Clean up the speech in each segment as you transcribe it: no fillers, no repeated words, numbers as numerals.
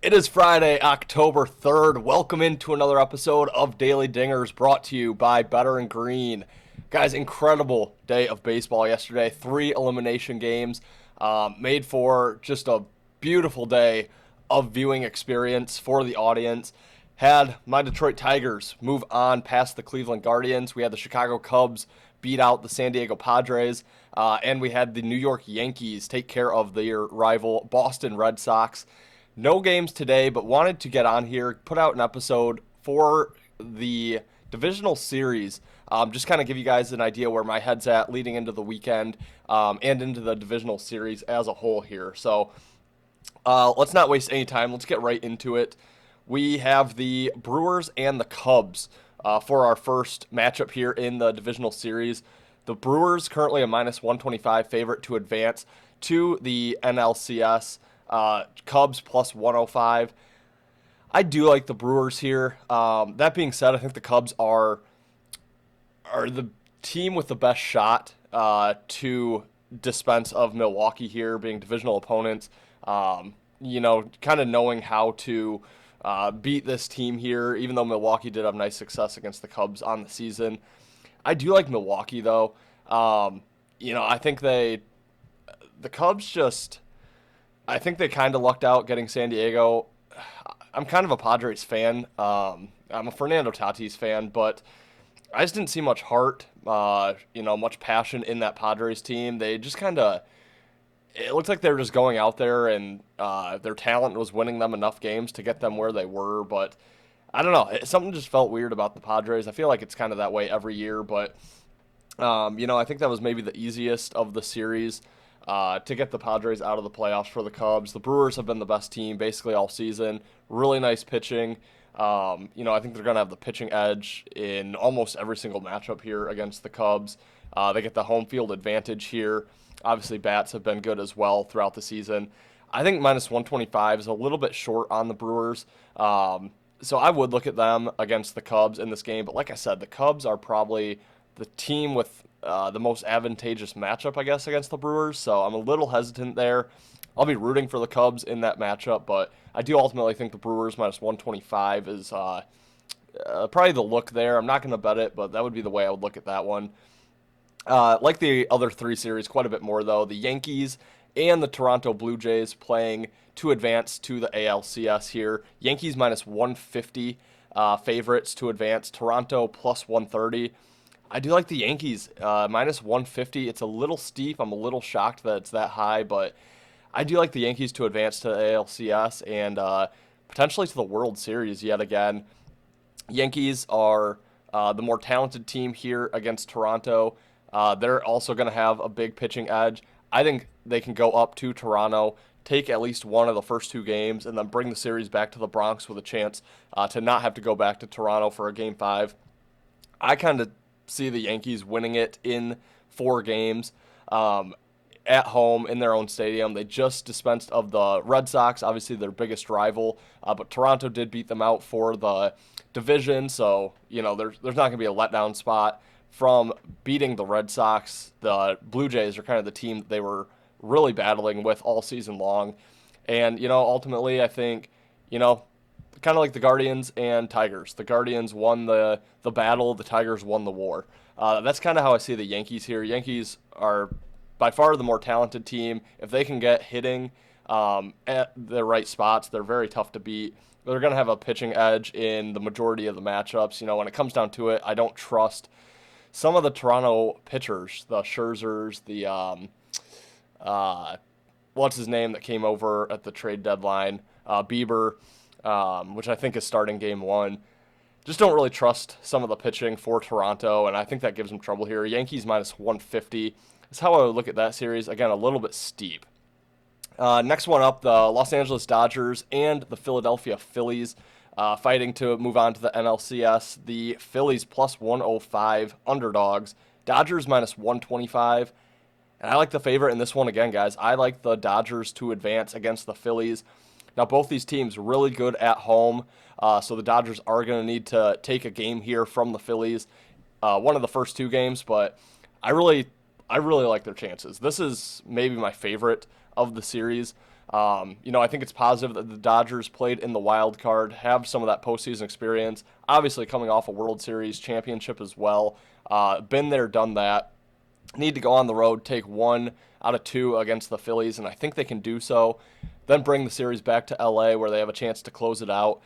It is Friday, October 3rd. Welcome into another episode of Daily Dingers brought to you by Better and Green. Guys, incredible day of baseball yesterday. 3 elimination games made for just a beautiful day of viewing experience for the audience. Had my Detroit Tigers move on past the Cleveland Guardians. We had the Chicago Cubs beat out the San Diego Padres. And we had the New York Yankees take care of their rival Boston Red Sox. No games today, but wanted to get on here, put out an episode for the divisional series. Just kind of give you guys an idea where my head's at leading into the weekend and into the divisional series as a whole here. So let's not waste any time. Let's get right into it. We have the Brewers and the Cubs for our first matchup here in the divisional series. The Brewers currently a minus 125 favorite to advance to the NLCS. Cubs plus 105. I do like the Brewers here. That being said, I think the Cubs are the team with the best shot to dispense of Milwaukee here, being divisional opponents. Kind of knowing how to beat this team here, even though Milwaukee did have nice success against the Cubs on the season. I do like Milwaukee, though. I think the Cubs just... I think they kind of lucked out getting San Diego. I'm kind of a Padres fan. I'm a Fernando Tatis fan, but I just didn't see much heart, much passion in that Padres team. They just it looked like they were just going out there and their talent was winning them enough games to get them where they were. But I don't know. Something just felt weird about the Padres. I feel like it's kind of that way every year, but I think that was maybe the easiest of the series. To get the Padres out of the playoffs for the Cubs. The Brewers have been the best team basically all season. Really nice pitching. I think they're going to have the pitching edge in almost every single matchup here against the Cubs. They get the home field advantage here. Obviously, bats have been good as well throughout the season. I think minus 125 is a little bit short on the Brewers. So I would look at them against the Cubs in this game. But like I said, the Cubs are probably the team with the most advantageous matchup, I guess, against the Brewers. So I'm a little hesitant there. I'll be rooting for the Cubs in that matchup, but I do ultimately think the Brewers minus 125 is probably the look there. I'm not going to bet it, but that would be the way I would look at that one. Like the other 3 series, quite a bit more, though. The Yankees and the Toronto Blue Jays playing to advance to the ALCS here. Yankees minus 150 favorites to advance. Toronto plus 130. I do like the Yankees, minus 150. It's a little steep. I'm a little shocked that it's that high, but I do like the Yankees to advance to the ALCS and potentially to the World Series yet again. Yankees are the more talented team here against Toronto. They're also going to have a big pitching edge. I think they can go up to Toronto, take at least one of the first 2 games, and then bring the series back to the Bronx with a chance to not have to go back to Toronto for a Game 5. I kind of see the Yankees winning it in 4 games at home in their own stadium. They just dispensed of the Red Sox, obviously their biggest rival, but Toronto did beat them out for the division, so there's not going to be a letdown spot from beating the Red Sox. The Blue Jays are kind of the team that they were really battling with all season long, and ultimately I think kind of like the Guardians and Tigers. The Guardians won the battle. The Tigers won the war. That's kind of how I see the Yankees here. Yankees are by far the more talented team. If they can get hitting at the right spots, they're very tough to beat. They're going to have a pitching edge in the majority of the matchups. When it comes down to it, I don't trust some of the Toronto pitchers, the Scherzers, the what's his name that came over at the trade deadline, Bieber, which I think is starting Game 1. Just don't really trust some of the pitching for Toronto, and I think that gives them trouble here. Yankees minus 150 is how I would look at that series. Again, a little bit steep. Next one up, the Los Angeles Dodgers and the Philadelphia Phillies fighting to move on to the NLCS. The Phillies plus 105 underdogs. Dodgers minus 125. And I like the favorite in this one again, guys. I like the Dodgers to advance against the Phillies. Now, both these teams really good at home, so the Dodgers are going to need to take a game here from the Phillies, one of the first 2 games, but I really like their chances. This is maybe my favorite of the series. I think it's positive that the Dodgers played in the wild card, have some of that postseason experience, obviously coming off a World Series championship as well. Been there, done that. Need to go on the road, take 1 out of 2 against the Phillies, and I think they can do so. Then bring the series back to LA where they have a chance to close it out.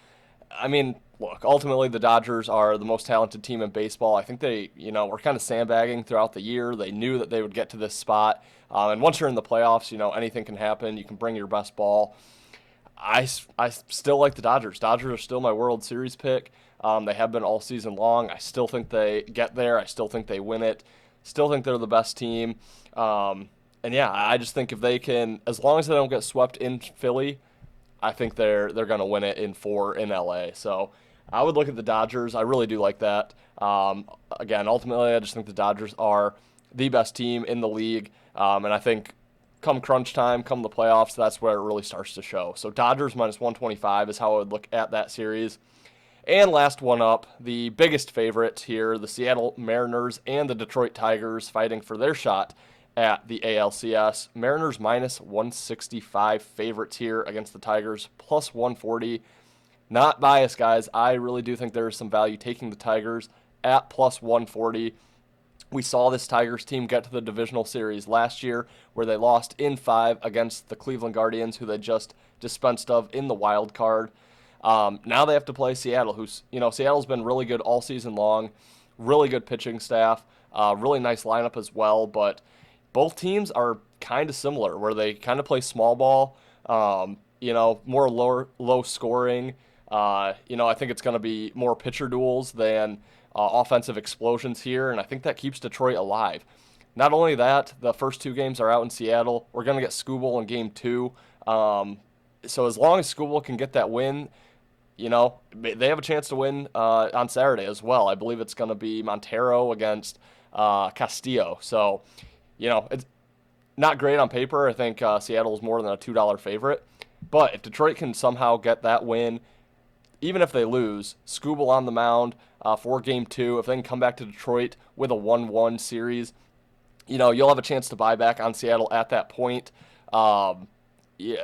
I mean, look, ultimately the Dodgers are the most talented team in baseball. I think they, were kind of sandbagging throughout the year. They knew that they would get to this spot. And once you're in the playoffs, anything can happen. You can bring your best ball. I still like the Dodgers. Dodgers are still my World Series pick. They have been all season long. I still think they get there. I still think they win it. Still think they're the best team. And yeah, I just think if they can, as long as they don't get swept in Philly, I think they're going to win it in 4 in LA. So I would look at the Dodgers. I really do like that. Again, ultimately, I just think the Dodgers are the best team in the league. And I think come crunch time, come the playoffs, that's where it really starts to show. So Dodgers minus 125 is how I would look at that series. And last one up, the biggest favorite here, the Seattle Mariners and the Detroit Tigers fighting for their shot at the ALCS. Mariners minus 165 favorites here against the Tigers, plus 140. Not biased, guys. I really do think there is some value taking the Tigers at plus 140. We saw this Tigers team get to the divisional series last year where they lost in 5 against the Cleveland Guardians, who they just dispensed of in the wild card. Now they have to play Seattle, who's, Seattle's been really good all season long, really good pitching staff, really nice lineup as well, but both teams are kind of similar where they kind of play small ball, more low scoring. I think it's going to be more pitcher duels than offensive explosions here, and I think that keeps Detroit alive. Not only that, the first 2 games are out in Seattle. We're going to get Skubal in game 2. So as long as Skubal can get that win, they have a chance to win on Saturday as well. I believe it's going to be Montero against Castillo. So, it's not great on paper. I think Seattle is more than a $2 favorite. But if Detroit can somehow get that win, even if they lose, Skubal on the mound for game 2, if they can come back to Detroit with a 1-1 series, you'll have a chance to buy back on Seattle at that point. They're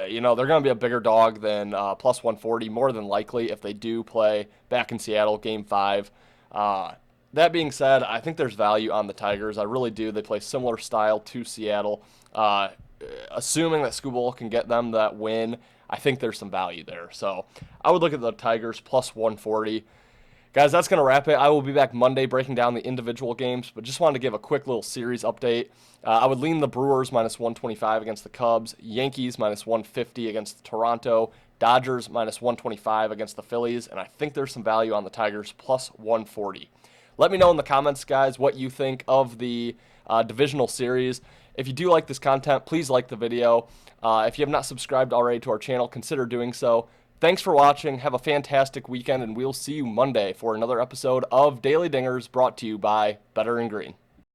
going to be a bigger dog than plus 140, more than likely, if they do play back in Seattle game 5. That being said, I think there's value on the Tigers. I really do. They play similar style to Seattle. Assuming that Skubal can get them that win, I think there's some value there. So I would look at the Tigers plus 140. Guys, that's going to wrap it. I will be back Monday breaking down the individual games, but just wanted to give a quick little series update. I would lean the Brewers minus 125 against the Cubs, Yankees minus 150 against Toronto, Dodgers minus 125 against the Phillies, and I think there's some value on the Tigers plus 140. Let me know in the comments, guys, what you think of the divisional series. If you do like this content, please like the video. If you have not subscribed already to our channel, consider doing so. Thanks for watching. Have a fantastic weekend, and we'll see you Monday for another episode of Daily Dingers brought to you by Better and Green.